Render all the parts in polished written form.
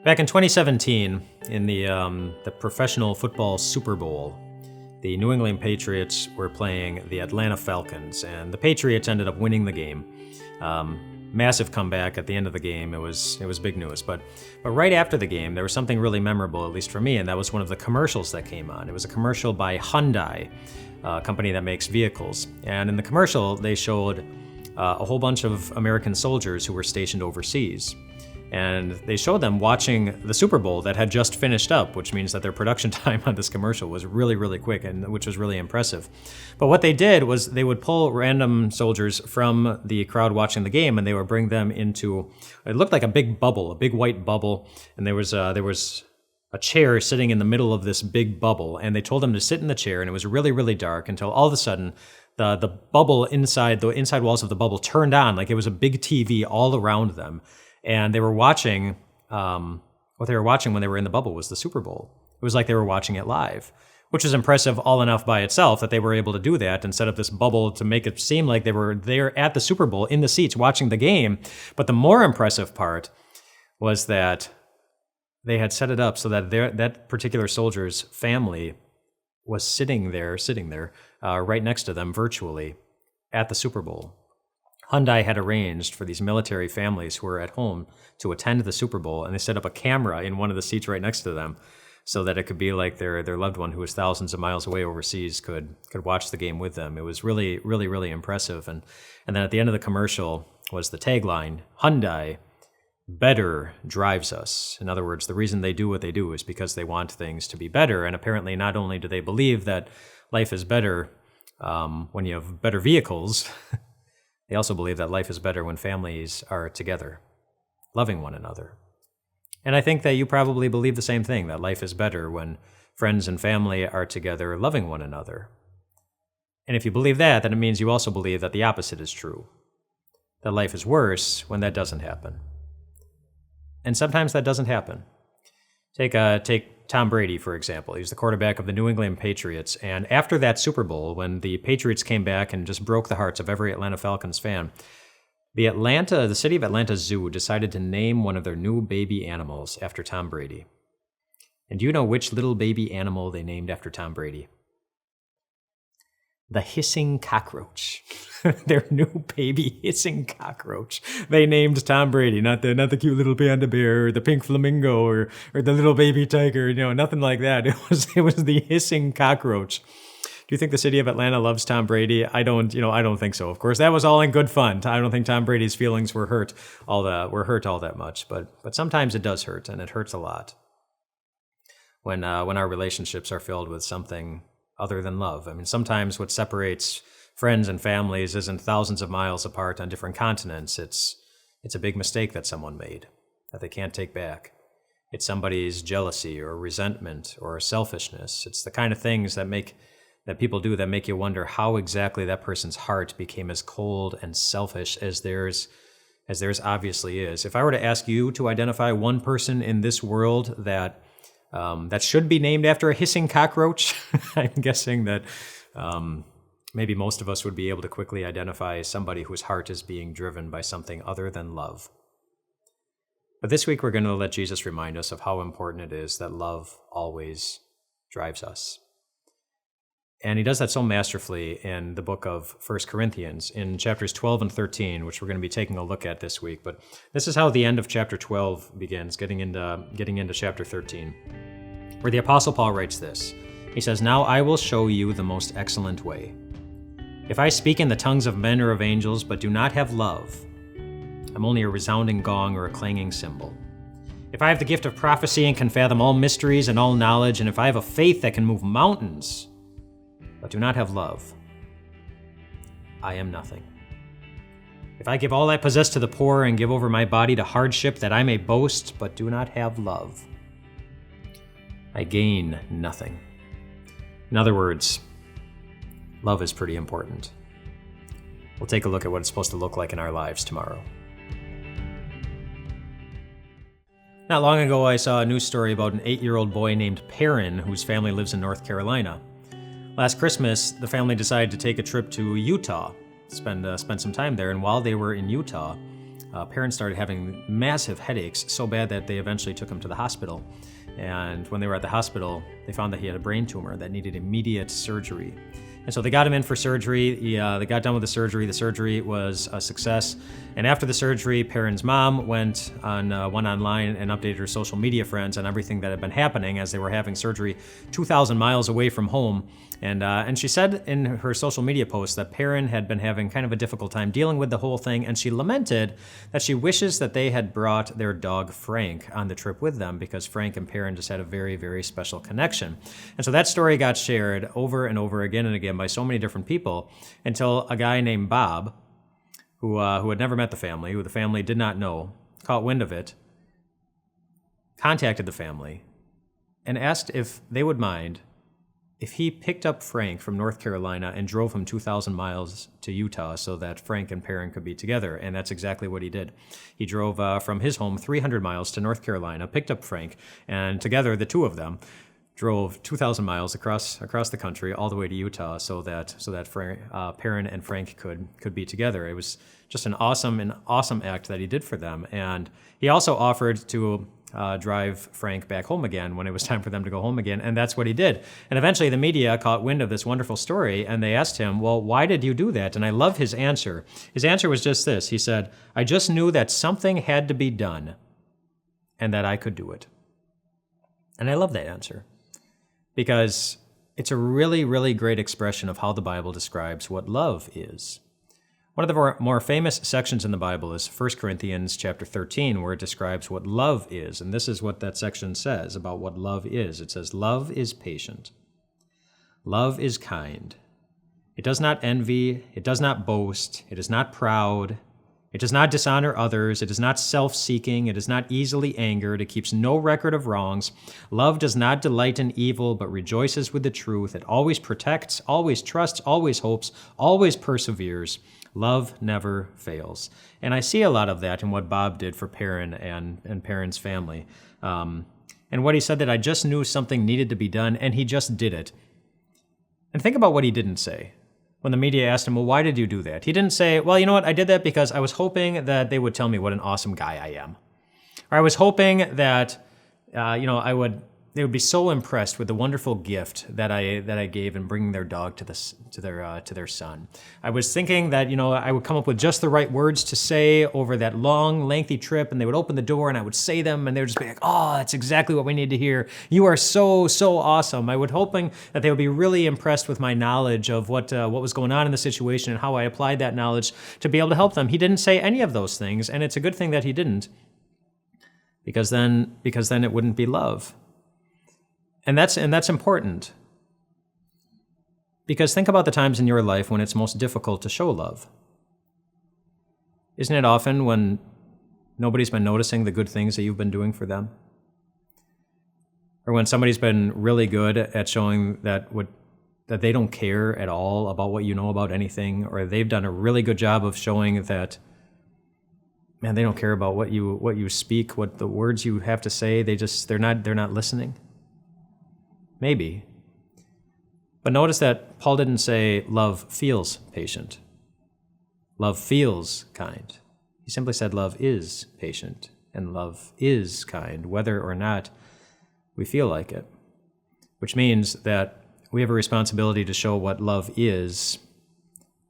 Back in 2017, in the professional football Super Bowl, the New England Patriots were playing the Atlanta Falcons, and the Patriots ended up winning the game. Massive comeback at the end of the game. It was big news. But right after the game, there was something really memorable, at least for me, and that was one of the commercials that came on. It was a commercial by Hyundai, a company that makes vehicles. And in the commercial, they showed a whole bunch of American soldiers who were stationed overseas. And they showed them watching the Super Bowl that had just finished up, which means that their production time on this commercial was really, really quick, and which was really impressive. But what they did was they would pull random soldiers from the crowd watching the game, and they would bring them into, it looked like a big bubble, a big white bubble, and there was a chair sitting in the middle of this big bubble, and they told them to sit in the chair, and it was really, really dark until all of a sudden the bubble inside, the inside walls of the bubble turned on like it was a big TV all around them. And they were watching, what they were watching when they were in the bubble was the Super Bowl. It was like they were watching it live, which was impressive all enough by itself that they were able to do that and set up this bubble to make it seem like they were there at the Super Bowl in the seats watching the game. But the more impressive part was that they had set it up so that that particular soldier's family was sitting there right next to them virtually at the Super Bowl. Hyundai had arranged for these military families who were at home to attend the Super Bowl, and they set up a camera in one of the seats right next to them so that it could be like their loved one who was thousands of miles away overseas could watch the game with them. It was really, really, really impressive. And then at the end of the commercial was the tagline, Hyundai, better drives us. In other words, the reason they do what they do is because they want things to be better. And apparently not only do they believe that life is better when you have better vehicles, they also believe that life is better when families are together, loving one another. And I think that you probably believe the same thing, that life is better when friends and family are together, loving one another. And if you believe that, then it means you also believe that the opposite is true, that life is worse when that doesn't happen. And sometimes that doesn't happen. Take Tom Brady, for example. He's the quarterback of the New England Patriots. And after that Super Bowl, when the Patriots came back and just broke the hearts of every Atlanta Falcons fan, the city of Atlanta Zoo decided to name one of their new baby animals after Tom Brady. And do you know which little baby animal they named after Tom Brady? The hissing cockroach. Their new baby hissing cockroach. They named Tom Brady, not the cute little panda bear or the pink flamingo or the little baby tiger, nothing like that. It was the hissing cockroach. Do you think the city of Atlanta loves Tom Brady? I don't think so. Of course, that was all in good fun. I don't think Tom Brady's feelings were hurt all that much, but sometimes it does hurt, and it hurts a lot when our relationships are filled with something other than love. I mean, sometimes what separates friends and families isn't thousands of miles apart on different continents. It's a big mistake that someone made that they can't take back. It's somebody's jealousy or resentment or selfishness. It's the kind of things that people do that make you wonder how exactly that person's heart became as cold and selfish as theirs obviously is. If I were to ask you to identify one person in this world that should be named after a hissing cockroach, I'm guessing that maybe most of us would be able to quickly identify somebody whose heart is being driven by something other than love. But this week we're going to let Jesus remind us of how important it is that love always drives us. And he does that so masterfully in the book of 1 Corinthians in chapters 12 and 13, which we're going to be taking a look at this week. But this is how the end of chapter 12 begins, getting into chapter 13, where the Apostle Paul writes this. He says, "Now I will show you the most excellent way. If I speak in the tongues of men or of angels, but do not have love, I'm only a resounding gong or a clanging cymbal. If I have the gift of prophecy and can fathom all mysteries and all knowledge, and if I have a faith that can move mountains, but do not have love, I am nothing. If I give all I possess to the poor and give over my body to hardship that I may boast, but do not have love, I gain nothing." In other words, love is pretty important. We'll take a look at what it's supposed to look like in our lives tomorrow. Not long ago, I saw a news story about an 8-year-old boy named Perrin, whose family lives in North Carolina. Last Christmas, the family decided to take a trip to Utah, spend some time there, and while they were in Utah, Perrin started having massive headaches, so bad that they eventually took him to the hospital. And when they were at the hospital, they found that he had a brain tumor that needed immediate surgery. And so they got him in for surgery. They got done with the surgery. The surgery was a success. And after the surgery, Perrin's mom went online and updated her social media friends on everything that had been happening as they were having surgery 2,000 miles away from home. And she said in her social media post that Perrin had been having kind of a difficult time dealing with the whole thing, and she lamented that she wishes that they had brought their dog Frank on the trip with them, because Frank and Perrin just had a very, very special connection. And so that story got shared over and over again and again by so many different people, until a guy named Bob, who had never met the family, who the family did not know, caught wind of it, contacted the family, and asked if they would mind if he picked up Frank from North Carolina and drove him 2,000 miles to Utah so that Frank and Perrin could be together. And that's exactly what he did. He drove from his home 300 miles to North Carolina, picked up Frank, and together, the two of them, drove 2,000 miles across the country all the way to Utah so that Perrin and Frank could be together. It was just an awesome act that he did for them. And he also offered to drive Frank back home again when it was time for them to go home again, and that's what he did. And eventually the media caught wind of this wonderful story, and they asked him, well, why did you do that? And I love his answer. His answer was just this. He said, I just knew that something had to be done and that I could do it. And I love that answer, because it's a really, really great expression of how the Bible describes what love is. One of the more famous sections in the Bible is 1 Corinthians chapter 13, where it describes what love is. And this is what that section says about what love is. It says, love is patient. Love is kind. It does not envy. It does not boast. It is not proud. It does not dishonor others. It is not self-seeking. It is not easily angered. It keeps no record of wrongs. Love does not delight in evil, but rejoices with the truth. It always protects, always trusts, always hopes, always perseveres. Love never fails. And I see a lot of that in what Bob did for Perrin and Perrin's family. And what he said, that I just knew something needed to be done, and he just did it. And think about what he didn't say. When the media asked him, well, why did you do that? He didn't say, well, you know what, I did that because I was hoping that they would tell me what an awesome guy I am. Or I was hoping that, they would be so impressed with the wonderful gift that I gave in bringing their dog to their son. I was thinking that I would come up with just the right words to say over that long, lengthy trip, and they would open the door, and I would say them, and they would just be like, "Oh, that's exactly what we need to hear. You are so awesome." I was hoping that they would be really impressed with my knowledge of what was going on in the situation and how I applied that knowledge to be able to help them. He didn't say any of those things, and it's a good thing that he didn't, because then it wouldn't be love. And that's important. Because think about the times in your life when it's most difficult to show love. Isn't it often when nobody's been noticing the good things that you've been doing for them? Or when somebody's been really good at showing that they don't care at all about what you know about anything, or they've done a really good job of showing that, man, they don't care about what you speak, what the words you have to say. They're not listening. Maybe. But notice that Paul didn't say love feels patient. Love feels kind. He simply said love is patient and love is kind, whether or not we feel like it. Which means that we have a responsibility to show what love is,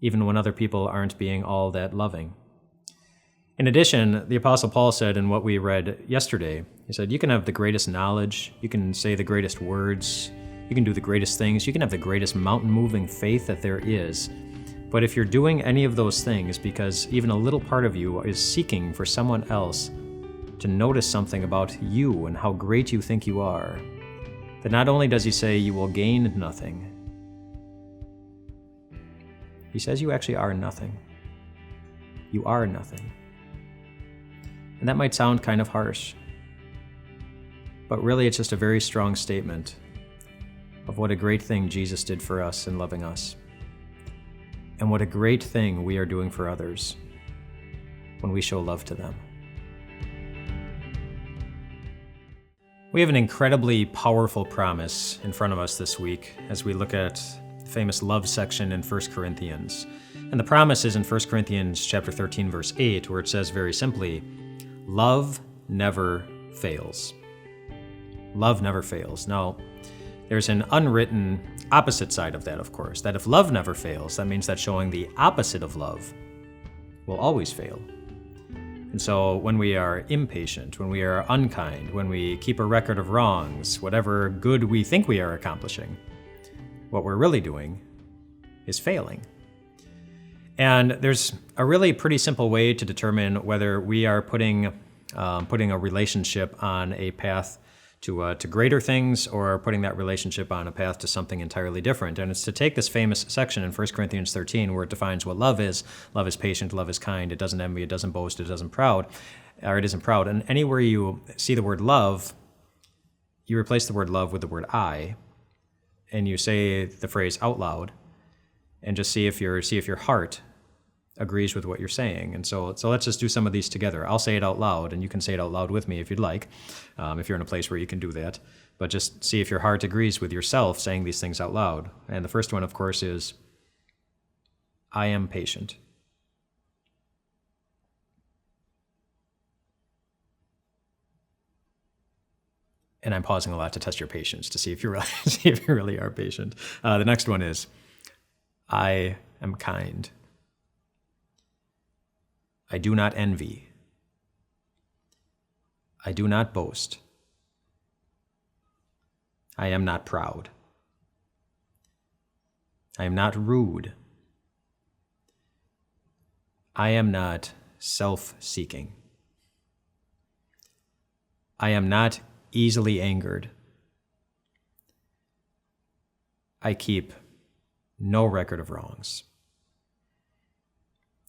even when other people aren't being all that loving. In addition, the Apostle Paul said in what we read yesterday, he said, you can have the greatest knowledge, you can say the greatest words, you can do the greatest things, you can have the greatest mountain-moving faith that there is, but if you're doing any of those things because even a little part of you is seeking for someone else to notice something about you and how great you think you are, then not only does he say you will gain nothing, he says you actually are nothing. You are nothing. And that might sound kind of harsh, but really it's just a very strong statement of what a great thing Jesus did for us in loving us, and what a great thing we are doing for others when we show love to them. We have an incredibly powerful promise in front of us this week as we look at the famous love section in 1 Corinthians. And the promise is in 1 Corinthians chapter 13, verse 8, where it says very simply, love never fails. Love never fails. Now, there's an unwritten opposite side of that, of course, that if love never fails, that means that showing the opposite of love will always fail. And so when we are impatient, when we are unkind, when we keep a record of wrongs, whatever good we think we are accomplishing, what we're really doing is failing. And there's a really pretty simple way to determine whether we are putting a relationship on a path to greater things or putting that relationship on a path to something entirely different. And it's to take this famous section in 1 Corinthians 13 where it defines what love is. Love is patient, love is kind, it doesn't envy, it doesn't boast, it isn't proud. And anywhere you see the word love, you replace the word love with the word I, and you say the phrase out loud, and just see if your heart agrees with what you're saying. And so let's just do some of these together. I'll say it out loud, and you can say it out loud with me if you'd like, if you're in a place where you can do that. But just see if your heart agrees with yourself saying these things out loud. And the first one, of course, is, I am patient. And I'm pausing a lot to test your patience to see if you really are patient. The next one is, I am kind. I do not envy. I do not boast. I am not proud. I am not rude. I am not self-seeking. I am not easily angered. I keep no record of wrongs.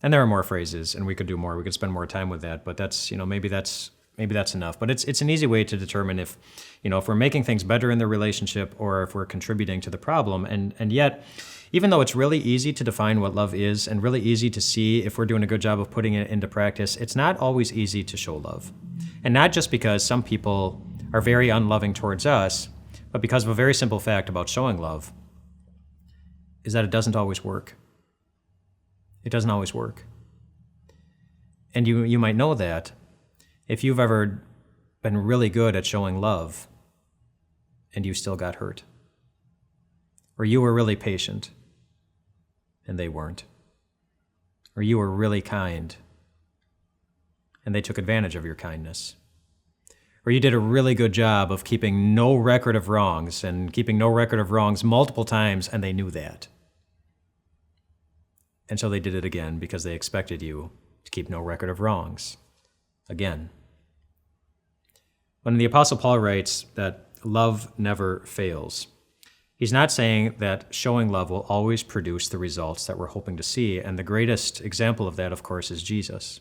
And there are more phrases, and we could do more. We could spend more time with that, but that's, maybe that's enough. But it's an easy way to determine if we're making things better in the relationship or if we're contributing to the problem. And yet, even though it's really easy to define what love is and really easy to see if we're doing a good job of putting it into practice, it's not always easy to show love. And not just because some people are very unloving towards us, but because of a very simple fact about showing love, is that it doesn't always work. It doesn't always work. And you might know that if you've ever been really good at showing love and you still got hurt. Or you were really patient and they weren't. Or you were really kind and they took advantage of your kindness. Or you did a really good job of keeping no record of wrongs and keeping no record of wrongs multiple times and they knew that. And so they did it again because they expected you to keep no record of wrongs. Again. When the Apostle Paul writes that love never fails, he's not saying that showing love will always produce the results that we're hoping to see. And the greatest example of that, of course, is Jesus.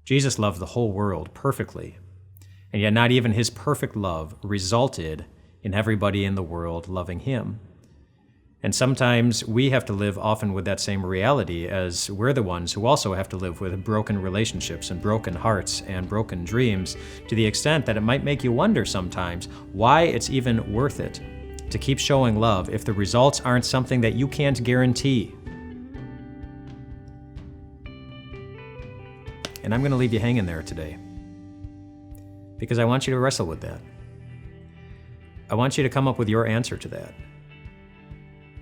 Jesus loved the whole world perfectly. And yet not even his perfect love resulted in everybody in the world loving him. And sometimes we have to live often with that same reality, as we're the ones who also have to live with broken relationships and broken hearts and broken dreams, to the extent that it might make you wonder sometimes why it's even worth it to keep showing love if the results aren't something that you can't guarantee. And I'm going to leave you hanging there today, because I want you to wrestle with that. I want you to come up with your answer to that.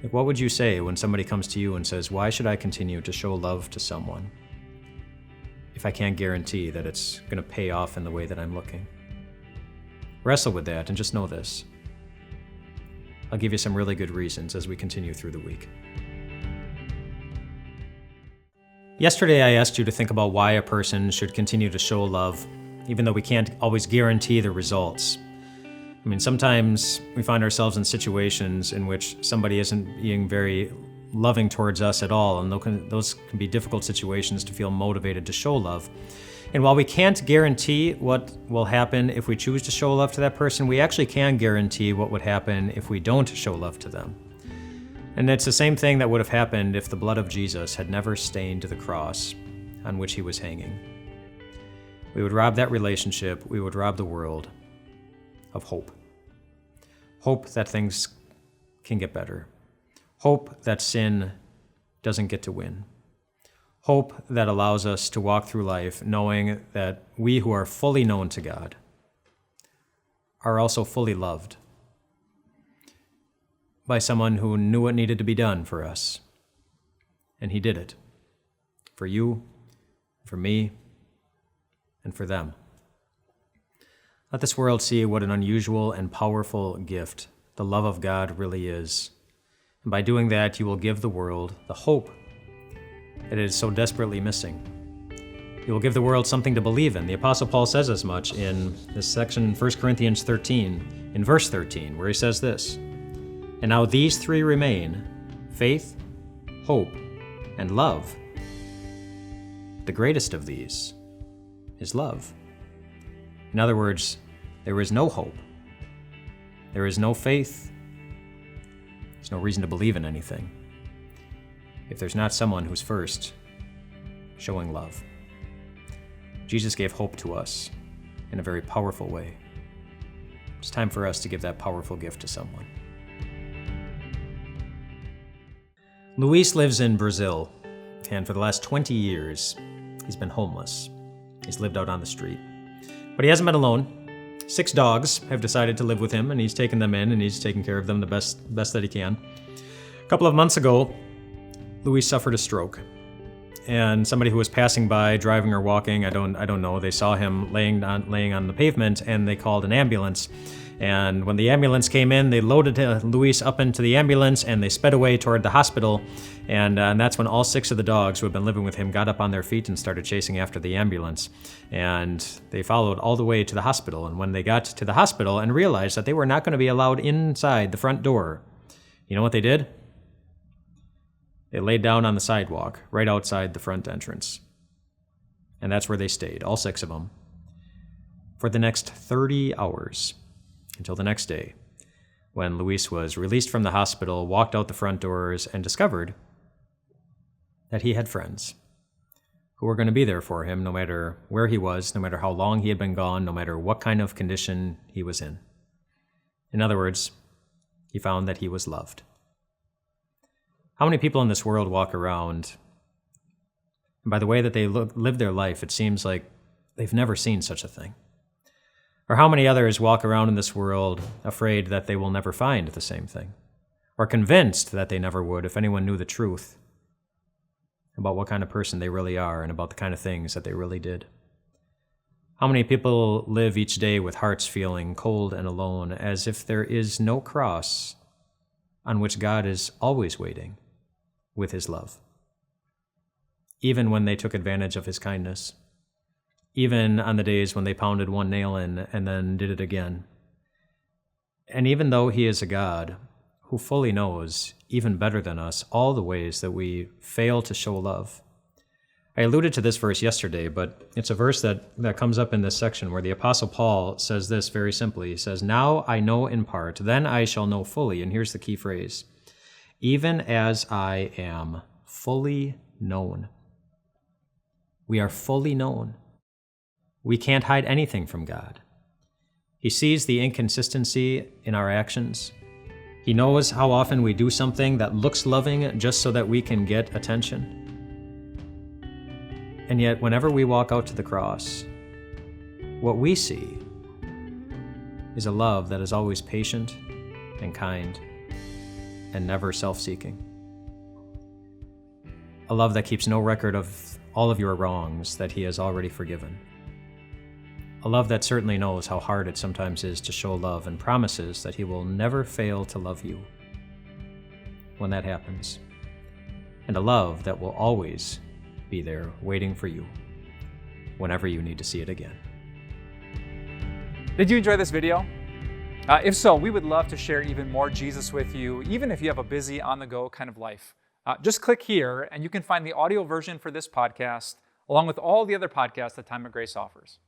Like, what would you say when somebody comes to you and says, why should I continue to show love to someone if I can't guarantee that it's going to pay off in the way that I'm looking? Wrestle with that and just know this. I'll give you some really good reasons as we continue through the week. Yesterday, I asked you to think about why a person should continue to show love, even though we can't always guarantee the results. I mean, sometimes we find ourselves in situations in which somebody isn't being very loving towards us at all, and those can be difficult situations to feel motivated to show love. And while we can't guarantee what will happen if we choose to show love to that person, we actually can guarantee what would happen if we don't show love to them. And it's the same thing that would have happened if the blood of Jesus had never stained the cross on which he was hanging. We would rob that relationship, we would rob the world of hope. Hope that things can get better. Hope that sin doesn't get to win. Hope that allows us to walk through life knowing that we who are fully known to God are also fully loved by someone who knew what needed to be done for us. And he did it. For you, for me, and for them. Let this world see what an unusual and powerful gift the love of God really is. And by doing that, you will give the world the hope that it is so desperately missing. You will give the world something to believe in. The Apostle Paul says as much in this section, 1 Corinthians 13, in verse 13, where he says this, "And now these three remain, faith, hope, and love. The greatest of these is love." In other words, there is no hope. There is no faith. There's no reason to believe in anything if there's not someone who's first showing love. Jesus gave hope to us in a very powerful way. It's time for us to give that powerful gift to someone. Luis lives in Brazil, and for the last 20 years, he's been homeless. He's lived out on the street. But he hasn't been alone. 6 dogs have decided to live with him, and he's taken them in, and he's taken care of them the best that he can. A couple of months ago, Luis suffered a stroke. And somebody who was passing by, driving or walking, I don't know, they saw him laying on the pavement, and they called an ambulance. And when the ambulance came in, they loaded Luis up into the ambulance, and they sped away toward the hospital. And that's when all 6 of the dogs who had been living with him got up on their feet and started chasing after the ambulance. And they followed all the way to the hospital. And when they got to the hospital and realized that they were not going to be allowed inside the front door, you know what they did? They laid down on the sidewalk right outside the front entrance. And that's where they stayed, all 6 of them, for the next 30 hours, until the next day, when Luis was released from the hospital, walked out the front doors, and discovered that he had friends who were going to be there for him no matter where he was, no matter how long he had been gone, no matter what kind of condition he was in. In other words, he found that he was loved. How many people in this world walk around, and by the way that they live their life, it seems like they've never seen such a thing? Or how many others walk around in this world afraid that they will never find the same thing? Or convinced that they never would if anyone knew the truth about what kind of person they really are and about the kind of things that they really did? How many people live each day with hearts feeling cold and alone, as if there is no cross on which God is always waiting with his love, even when they took advantage of his kindness, even on the days when they pounded one nail in and then did it again. And even though he is a God who fully knows, even better than us, all the ways that we fail to show love. I alluded to this verse yesterday, but it's a verse that comes up in this section where the Apostle Paul says this very simply. He says, "Now I know in part, then I shall know fully." And here's the key phrase: "Even as I am fully known." We are fully known. We can't hide anything from God. He sees the inconsistency in our actions. He knows how often we do something that looks loving just so that we can get attention. And yet, whenever we walk out to the cross, what we see is a love that is always patient and kind and never self-seeking. A love that keeps no record of all of your wrongs that he has already forgiven. A love that certainly knows how hard it sometimes is to show love and promises that he will never fail to love you when that happens. And a love that will always be there waiting for you whenever you need to see it again. Did you enjoy this video? If so, we would love to share even more Jesus with you, even if you have a busy, on-the-go kind of life. Just click here and you can find the audio version for this podcast, along with all the other podcasts that Time of Grace offers.